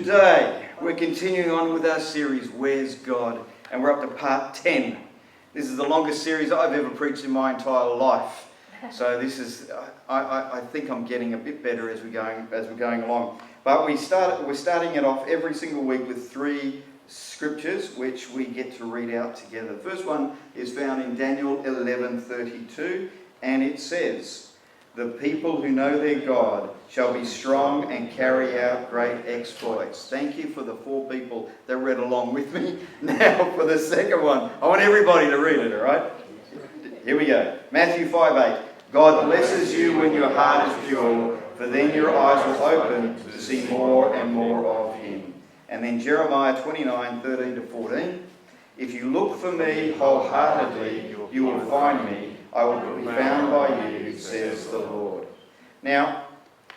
Today, we're continuing on with our series, Where's God? And we're up to part 10. This is the longest series I've ever preached in my entire life. So this is, I think I'm getting a bit better as we're going along. But we're starting it off every single week with 3 scriptures, which we get to read out together. The first one is found in Daniel 11:32, and it says, "The people who know their God shall be strong and carry out great exploits." Thank you for the 4 people that read along with me. Now for the second one. I want everybody to read it, all right? Here we go. Matthew 5:8. "God blesses you when your heart is pure, for then your eyes will open to see more and more of him." And then Jeremiah 29:13-14. "If you look for me wholeheartedly, you will find me. I will be found by you, says the Lord." Now,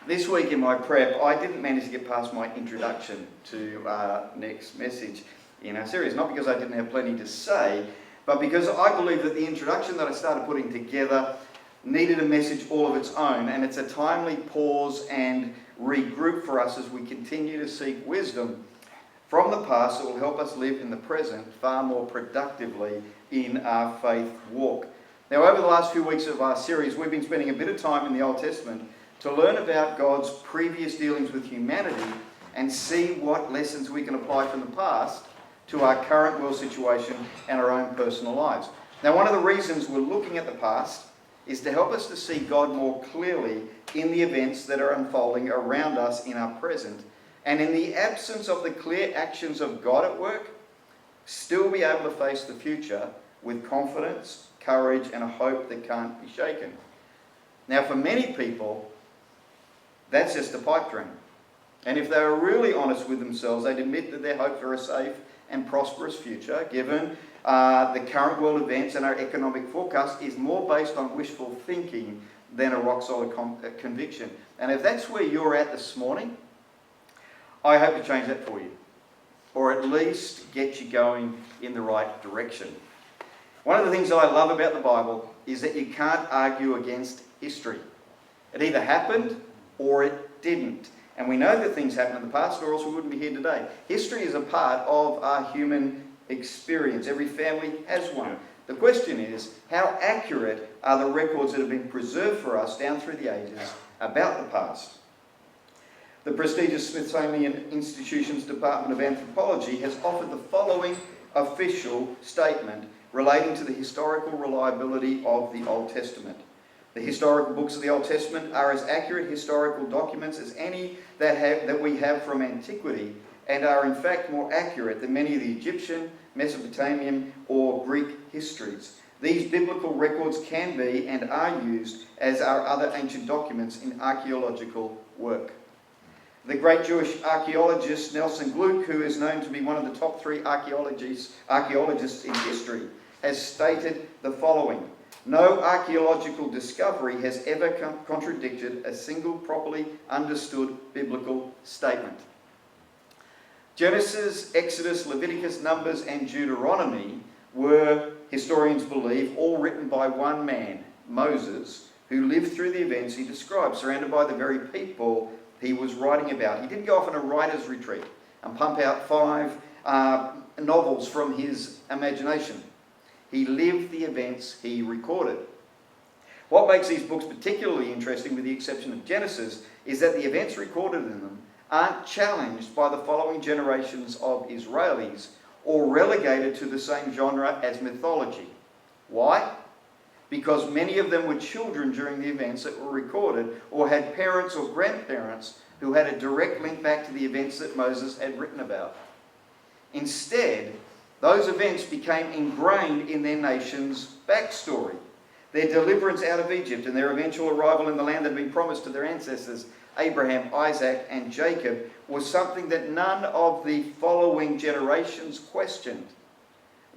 this week in my prep, I didn't manage to get past my introduction to our next message in our series. Not because I didn't have plenty to say, but because I believe that the introduction that I started putting together needed a message all of its own, and it's a timely pause and regroup for us as we continue to seek wisdom from the past that will help us live in the present far more productively in our faith walk. Now, over the last few weeks of our series, we've been spending a bit of time in the Old Testament to learn about God's previous dealings with humanity and see what lessons we can apply from the past to our current world situation and our own personal lives. Now, one of the reasons we're looking at the past is to help us to see God more clearly in the events that are unfolding around us in our present, and in the absence of the clear actions of God at work, still be able to face the future with confidence, courage, and a hope that can't be shaken. Now, for many people, that's just a pipe dream. And if they were really honest with themselves, they'd admit that their hope for a safe and prosperous future, given the current world events and our economic forecast, is more based on wishful thinking than a rock-solid conviction. And if that's where you're at this morning, I hope to change that for you, or at least get you going in the right direction. One of the things that I love about the Bible is that you can't argue against history. It either happened or it didn't. And we know that things happened in the past, or else we wouldn't be here today. History is a part of our human experience. Every family has one. The question is, how accurate are the records that have been preserved for us down through the ages about the past? The prestigious Smithsonian Institution's Department of Anthropology has offered the following official statement relating to the historical reliability of the Old Testament. "The historical books of the Old Testament are as accurate historical documents as any that we have from antiquity, and are in fact more accurate than many of the Egyptian, Mesopotamian, or Greek histories. These biblical records can be and are used as are other ancient documents in archaeological work." The great Jewish archaeologist Nelson Gluck, who is known to be one of the top 3 archaeologists in history, has stated the following: "No archaeological discovery has ever contradicted a single properly understood biblical statement." Genesis, Exodus, Leviticus, Numbers, and Deuteronomy were, historians believe, all written by one man, Moses, who lived through the events he described, surrounded by the very people he was writing about. He didn't go off on a writer's retreat and pump out 5 novels from his imagination. He lived the events he recorded. What makes these books particularly interesting, with the exception of Genesis, is that the events recorded in them aren't challenged by the following generations of Israelis or relegated to the same genre as mythology. Why? Because many of them were children during the events that were recorded, or had parents or grandparents who had a direct link back to the events that Moses had written about. Instead, those events became ingrained in their nation's backstory. Their deliverance out of Egypt and their eventual arrival in the land that had been promised to their ancestors, Abraham, Isaac, and Jacob, was something that none of the following generations questioned,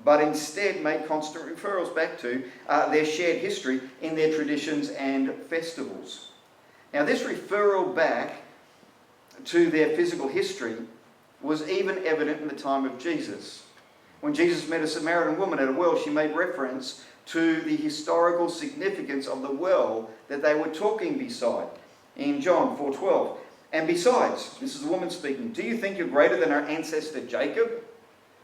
but instead made constant referrals back to their shared history in their traditions and festivals. Now, this referral back to their physical history was even evident in the time of Jesus. When Jesus met a Samaritan woman at a well, she made reference to the historical significance of the well that they were talking beside. In John 4:12, And besides, this is the woman speaking, do you think you're greater than our ancestor Jacob,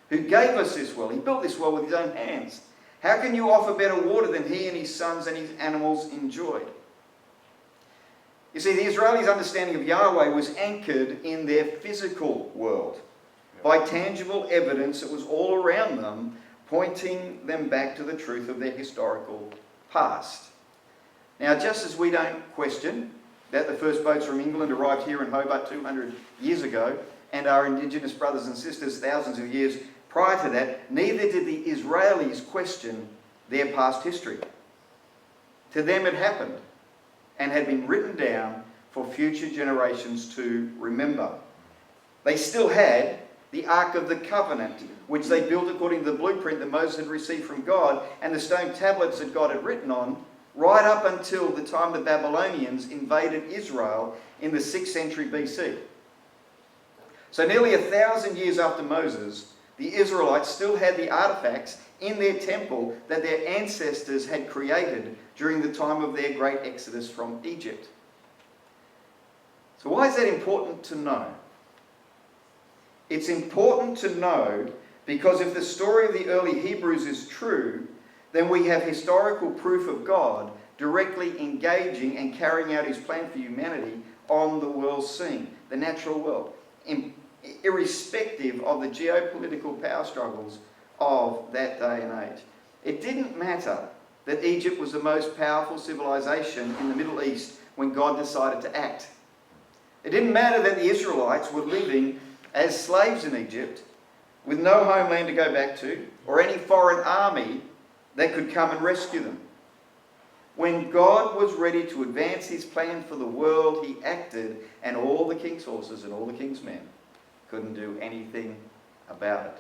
who gave us this well? He built this well with his own hands. How can you offer better water than he and his sons and his animals enjoyed? You see, the Israelis' understanding of Yahweh was anchored in their physical world by tangible evidence that was all around them, pointing them back to the truth of their historical past. Now, just as we don't question that the first boats from England arrived here in Hobart 200 years ago, and our indigenous brothers and sisters thousands of years prior to that, neither did the Israelis question their past history. To them it happened and had been written down for future generations to remember. They still had the Ark of the Covenant, which they built according to the blueprint that Moses had received from God, and the stone tablets that God had written on, right up until the time the Babylonians invaded Israel in the 6th century BC. So nearly 1,000 years after Moses, the Israelites still had the artifacts in their temple that their ancestors had created during the time of their great exodus from Egypt. So why is that important to know? It's important to know because if the story of the early Hebrews is true, then we have historical proof of God directly engaging and carrying out his plan for humanity on the world scene, the natural world, irrespective of the geopolitical power struggles of that day and age. It didn't matter that Egypt was the most powerful civilization in the Middle East when God decided to act. It didn't matter that the Israelites were living as slaves in Egypt with no homeland to go back to or any foreign army that could come and rescue them. When God was ready to advance his plan for the world, he acted, and all the king's horses and all the king's men couldn't do anything about it.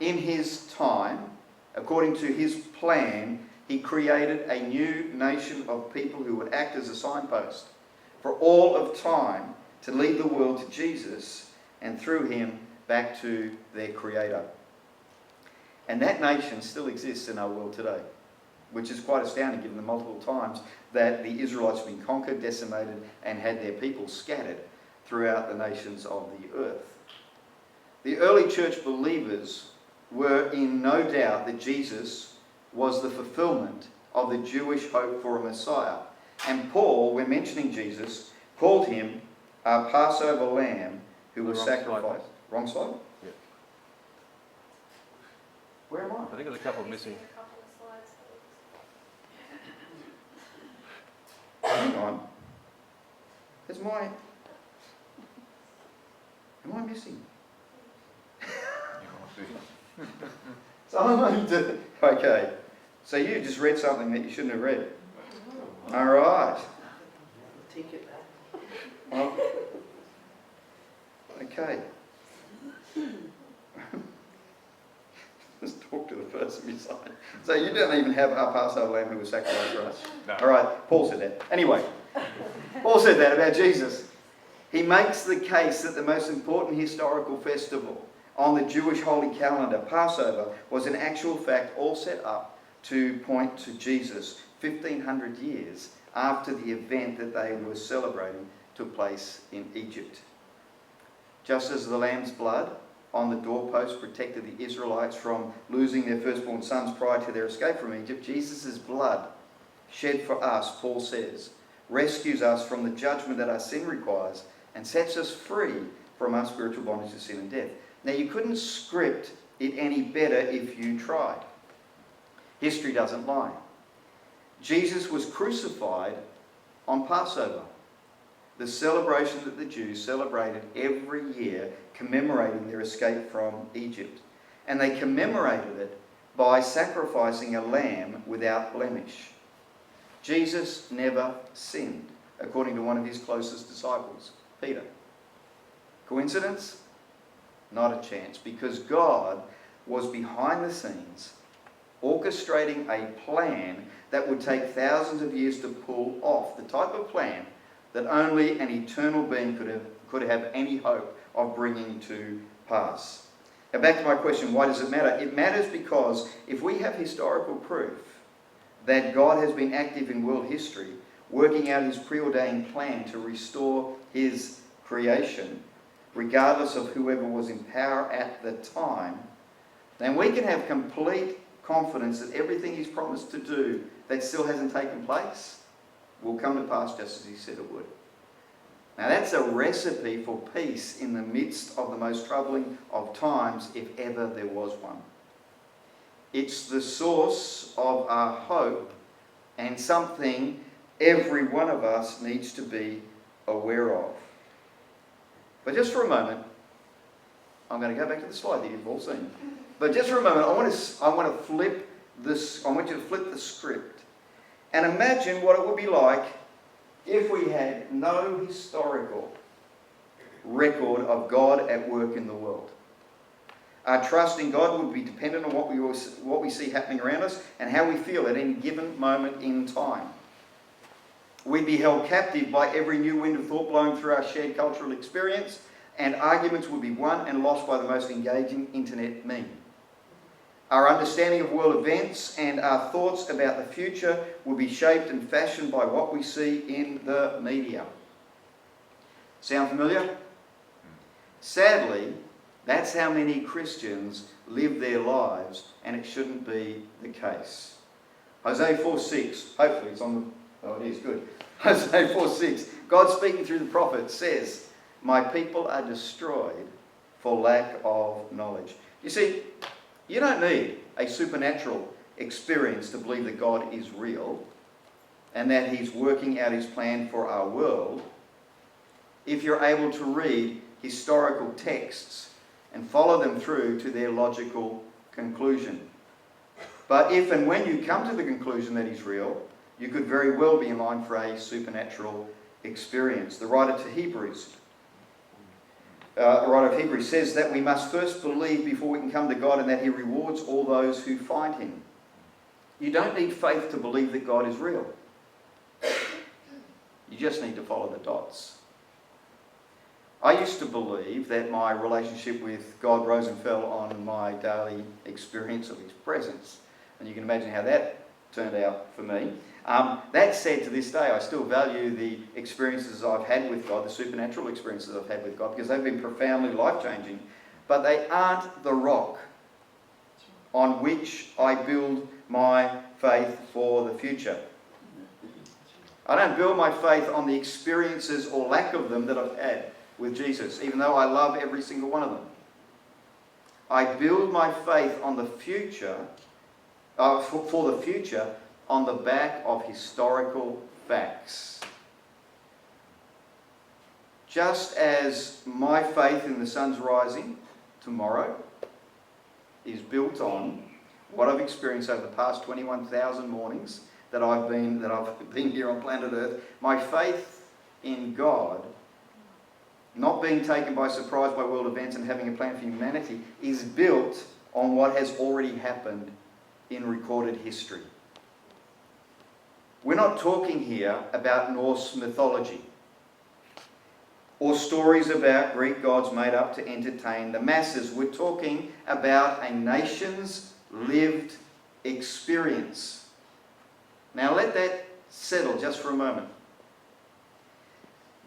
In his time, according to his plan, he created a new nation of people who would act as a signpost for all of time to lead the world to Jesus and through him back to their Creator. And that nation still exists in our world today, which is quite astounding given the multiple times that the Israelites have been conquered, decimated, and had their people scattered throughout the nations of the earth. The early church believers were in no doubt that Jesus was the fulfillment of the Jewish hope for a Messiah. And Paul, when mentioning Jesus, called him our Passover lamb who was sacrificed. Wrong slide? Yeah. Where am I? I think there's a couple missing. Hang on. Am I missing? Okay. So you just read something that you shouldn't have read. All right. Take it back. Well, okay. Just talk to the person beside. So you don't even have our Passover lamb who was sacrificed for us. No. All right, Paul said that. Anyway, Paul said that about Jesus. He makes the case that the most important historical festival on the Jewish holy calendar, Passover, was in actual fact all set up to point to Jesus 1,500 years after the event that they were celebrating took place in Egypt. Just as the lamb's blood on the doorpost protected the Israelites from losing their firstborn sons prior to their escape from Egypt, Jesus' blood shed for us, Paul says, rescues us from the judgment that our sin requires and sets us free from our spiritual bondage to sin and death. Now, you couldn't script it any better if you tried. History doesn't lie. Jesus was crucified on Passover, the celebration that the Jews celebrated every year, commemorating their escape from Egypt. And they commemorated it by sacrificing a lamb without blemish. Jesus never sinned, according to one of his closest disciples, Peter. Coincidence? Not a chance, because God was behind the scenes, orchestrating a plan that would take thousands of years to pull off, the type of plan that only an eternal being could have any hope of bringing to pass. Now back to my question, why does it matter? It matters because if we have historical proof that God has been active in world history, working out his preordained plan to restore his creation, regardless of whoever was in power at the time, then we can have complete confidence that everything he's promised to do that still hasn't taken place will come to pass just as he said it would. Now that's a recipe for peace in the midst of the most troubling of times, if ever there was one. It's the source of our hope and something every one of us needs to be aware of. But just for a moment, I'm going to go back to the slide that you've all seen. But just for a moment, I want to flip this. I want you to flip the script and imagine what it would be like if we had no historical record of God at work in the world. Our trust in God would be dependent on what we see happening around us and how we feel at any given moment in time. We'd be held captive by every new wind of thought blowing through our shared cultural experience, and arguments would be won and lost by the most engaging internet meme. Our understanding of world events and our thoughts about the future will be shaped and fashioned by what we see in the media. Sound familiar? Sadly, that's how many Christians live their lives, and it shouldn't be the case. Hosea 4:6, hopefully it's on the... Oh, it is, good. Hosea 4:6, God speaking through the prophet says, "My people are destroyed for lack of knowledge." You see, you don't need a supernatural experience to believe that God is real and that he's working out his plan for our world if you're able to read historical texts and follow them through to their logical conclusion. But if and when you come to the conclusion that he's real, you could very well be in line for a supernatural experience. The writer of Hebrews says that we must first believe before we can come to God, and that he rewards all those who find him. You don't need faith to believe that God is real. You just need to follow the dots. I used to believe that my relationship with God rose and fell on my daily experience of his presence. And you can imagine how that turned out for me. That said, to this day, I still value the experiences I've had with God, the supernatural experiences I've had with God, because they've been profoundly life-changing. But they aren't the rock on which I build my faith for the future. I don't build my faith on the experiences or lack of them that I've had with Jesus, even though I love every single one of them. I build my faith on the future, for the future, on the back of historical facts. Just as my faith in the sun's rising tomorrow is built on what I've experienced over the past 21,000 mornings that I've been here on planet Earth, my faith in God, not being taken by surprise by world events and having a plan for humanity, is built on what has already happened in recorded history. We're not talking here about Norse mythology or stories about Greek gods made up to entertain the masses. We're talking about a nation's lived experience. Now let that settle just for a moment.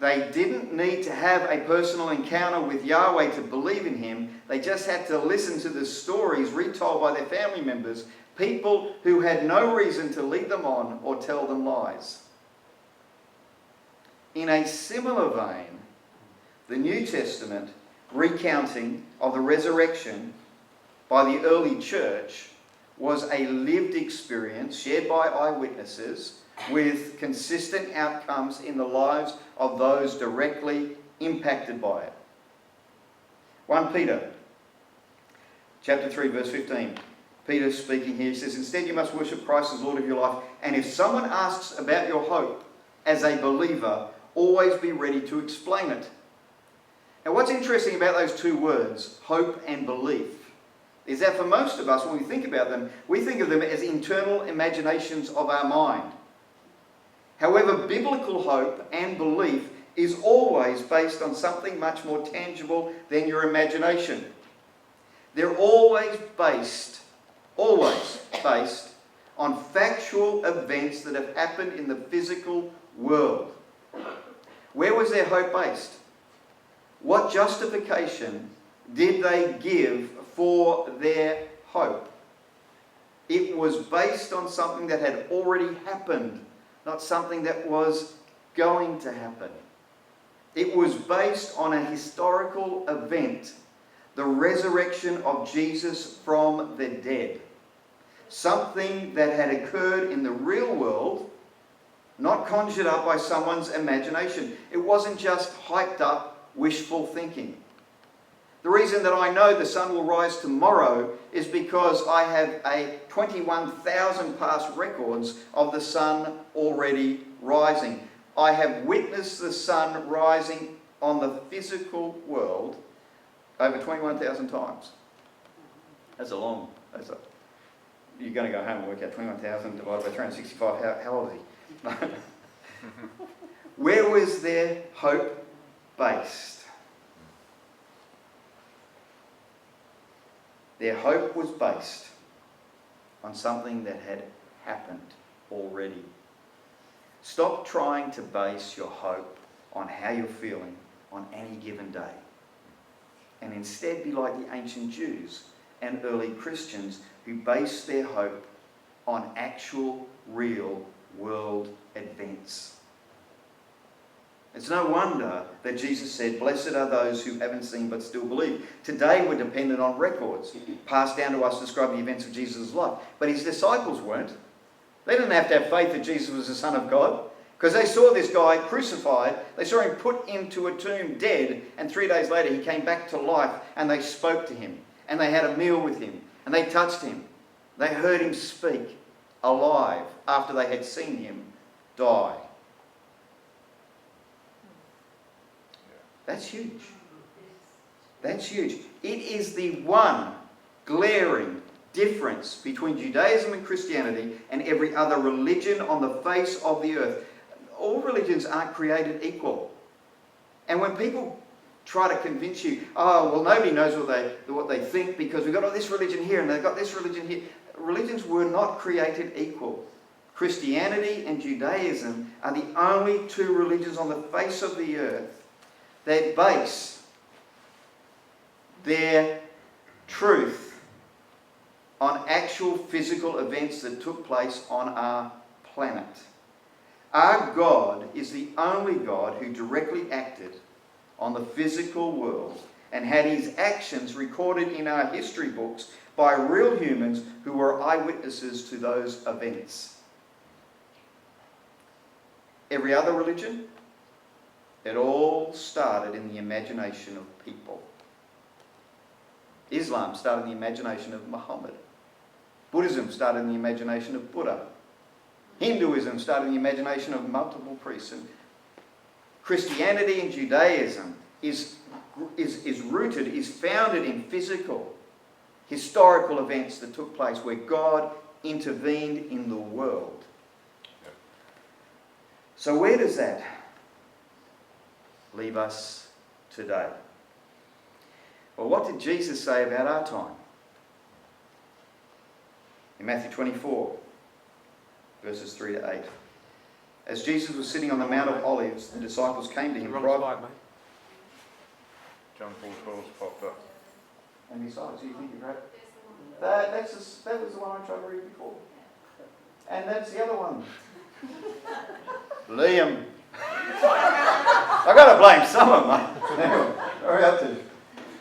They didn't need to have a personal encounter with Yahweh to believe in him. They just had to listen to the stories retold by their family members, people who had no reason to lead them on or tell them lies. In a similar vein, the New Testament recounting of the resurrection by the early church was a lived experience shared by eyewitnesses with consistent outcomes in the lives of those directly impacted by it. 1 Peter chapter 3 verse 15. Peter speaking here says, "Instead you must worship Christ as Lord of your life, and if someone asks about your hope as a believer, always be ready to explain it." Now what's interesting about those two words, hope and belief, is that for most of us, when we think about them, we think of them as internal imaginations of our mind. However, biblical hope and belief is always based on something much more tangible than your imagination. They're always based on factual events that have happened in the physical world. Where was their hope based? What justification did they give for their hope? It was based on something that had already happened, not something that was going to happen. It was based on a historical event, the resurrection of Jesus from the dead. Something that had occurred in the real world, not conjured up by someone's imagination. It wasn't just hyped up, wishful thinking. The reason that I know the sun will rise tomorrow is because I have 21,000 past records of the sun already rising. I have witnessed the sun rising on the physical world over 21,000 times. You're going to go home and work out 21,000 divided by 365. How old is he? Where was their hope based? Their hope was based on something that had happened already. Stop trying to base your hope on how you're feeling on any given day. And instead be like the ancient Jews and early Christians who based their hope on actual, real world events. It's no wonder that Jesus said, "Blessed are those who haven't seen but still believe." Today we're dependent on records passed down to us to describe the events of Jesus' life. But his disciples weren't. They didn't have to have faith that Jesus was the Son of God, because they saw this guy crucified. They saw him put into a tomb dead, and 3 days later he came back to life, and they spoke to him, and they had a meal with him, and they touched him. They heard him speak alive after they had seen him die. That's huge. That's huge. It is the one glaring difference between Judaism and Christianity and every other religion on the face of the earth. All religions aren't created equal. And when people try to convince you, oh, well, nobody knows what they think because we've got this religion here and they've got this religion here. Religions were not created equal. Christianity and Judaism are the only two religions on the face of the earth that base their truth on actual physical events that took place on our planet. Our God is the only God who directly acted on the physical world and had his actions recorded in our history books by real humans who were eyewitnesses to those events. Every other religion, it all started in the imagination of people. Islam started in the imagination of Muhammad. Buddhism started in the imagination of Buddha. Hinduism started in the imagination of multiple priests. And Christianity and Judaism is rooted, is founded in physical, historical events that took place where God intervened in the world. So where does that leave us today? Well, what did Jesus say about our time? In Matthew 24, verses 3 to 8. As Jesus was sitting on the Mount of Olives, the disciples came to him privately. John 4:12's popped up. And besides, you think you're great? That was the one I tried to read before. And that's the other one. Liam. I've got to blame someone, mate. Hurry up to.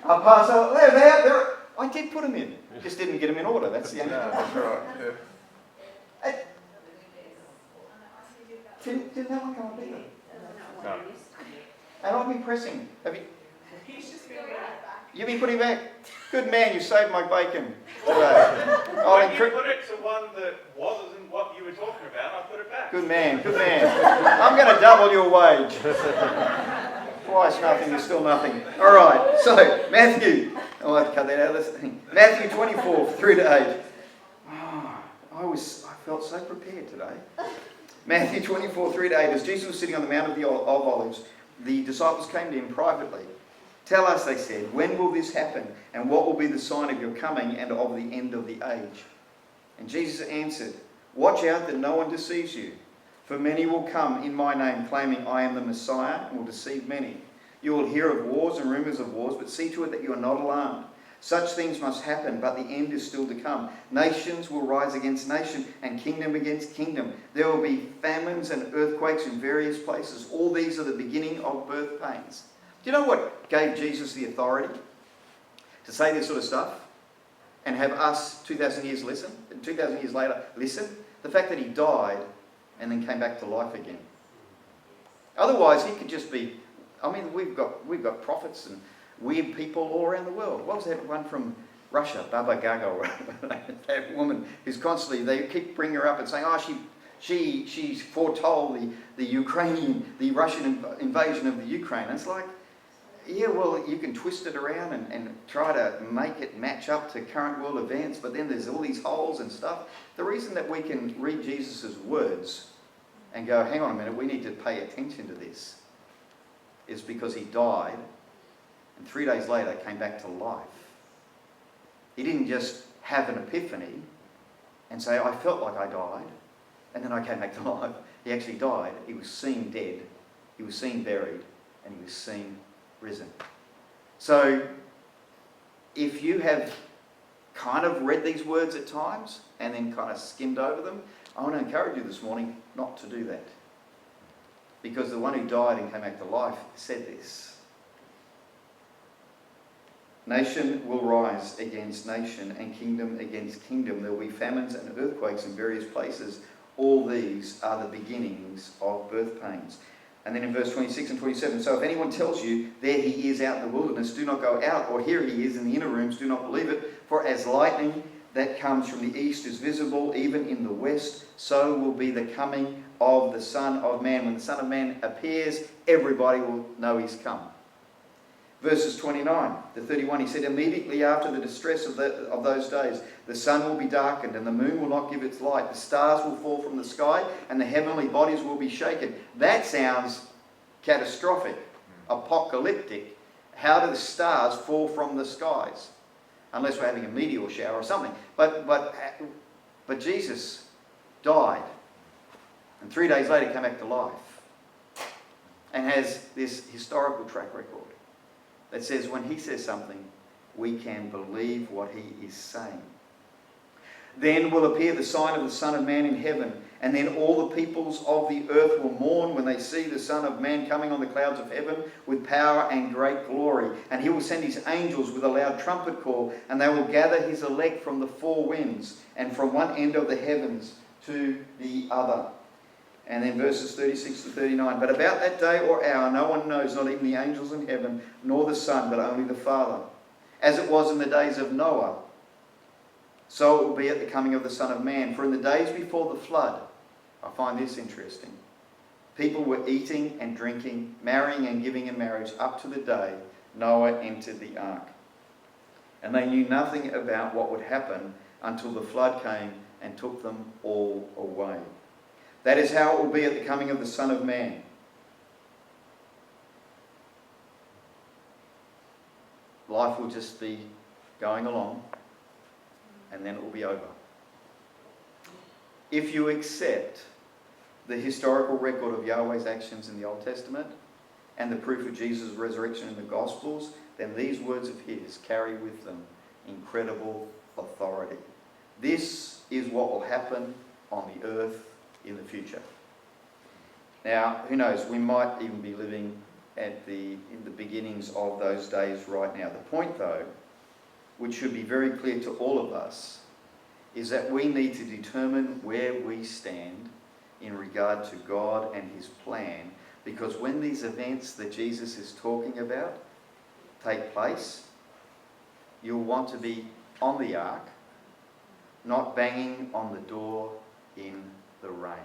I'll pass over. There. I did put them in. Just didn't get them in order. That's the only thing. That's right, yeah. Didn't that one come up either? No. And I've been pressing. Have you? You've been putting back. Good man, you saved my bacon today. When you put it to one that wasn't what you were talking about, I put it back. Good man. I'm going to double your wage. Twice nothing is still nothing. All right, so Matthew. I'll have to cut that out of this thing. Matthew 24, 3 to 8. Oh, I felt so prepared today. Matthew 24, 3 to 8. As Jesus was sitting on the Mount of Olives, the disciples came to him privately. Tell us, they said, when will this happen? And what will be the sign of your coming and of the end of the age? And Jesus answered, Watch out that no one deceives you. For many will come in my name, claiming I am the Messiah, and will deceive many. You will hear of wars and rumours of wars, but see to it that you are not alarmed. Such things must happen, but the end is still to come. Nations will rise against nation, and kingdom against kingdom. There will be famines and earthquakes in various places. All these are the beginning of birth pains. Do you know what gave Jesus the authority to say this sort of stuff and have us 2,000 years listen, and 2,000 years later listen? The fact that he died and then came back to life again. Otherwise, he could just be... I mean, we've got prophets and weird people all around the world. What was that one from Russia, Baba Yaga, or that woman who's constantly, they keep bringing her up and saying, oh, she foretold the Russian invasion of the Ukraine. And it's like, yeah, well, you can twist it around and try to make it match up to current world events, but then there's all these holes and stuff. The reason that we can read Jesus' words and go, hang on a minute, we need to pay attention to this, is because he died and 3 days later came back to life. He didn't just have an epiphany and say, I felt like I died and then I came back to life. He actually died. He was seen dead. He was seen buried, and he was seen risen. So if you have kind of read these words at times and then kind of skimmed over them, I want to encourage you this morning not to do that. Because the one who died and came back to life said this. Nation will rise against nation and kingdom against kingdom. There will be famines and earthquakes in various places. All these are the beginnings of birth pains. And then in verse 26 and 27, so if anyone tells you, there he is out in the wilderness, do not go out, or here he is in the inner rooms, do not believe it. For as lightning that comes from the east is visible even in the west, so will be the coming of the Son of Man. When the Son of Man appears, everybody will know he's come. Verses 29 to 31, he said, immediately after the distress of those days, the sun will be darkened and the moon will not give its light. The stars will fall from the sky and the heavenly bodies will be shaken. That sounds catastrophic, apocalyptic. How do the stars fall from the skies? Unless we're having a meteor shower or something. But Jesus died and 3 days later came back to life and has this historical track record that says when he says something, we can believe what he is saying. Then will appear the sign of the Son of Man in heaven, and then all the peoples of the earth will mourn when they see the Son of Man coming on the clouds of heaven with power and great glory. And he will send his angels with a loud trumpet call, and they will gather his elect from the four winds and from one end of the heavens to the other. And then verses 36 to 39. But about that day or hour no one knows, not even the angels in heaven, nor the Son, but only the Father. As it was in the days of Noah, so it will be at the coming of the Son of Man. For in the days before the flood, I find this interesting, people were eating and drinking, marrying and giving in marriage up to the day Noah entered the ark. And they knew nothing about what would happen until the flood came and took them all away. That is how it will be at the coming of the Son of Man. Life will just be going along and then it will be over. If you accept the historical record of Yahweh's actions in the Old Testament and the proof of Jesus' resurrection in the Gospels, then these words of his carry with them incredible authority. This is what will happen on the earth in the future. Now, who knows, we might even be living in the beginnings of those days right now. The point, though, which should be very clear to all of us, is that we need to determine where we stand in regard to God and his plan, because when these events that Jesus is talking about take place, you'll want to be on the ark, not banging on the door in the rain.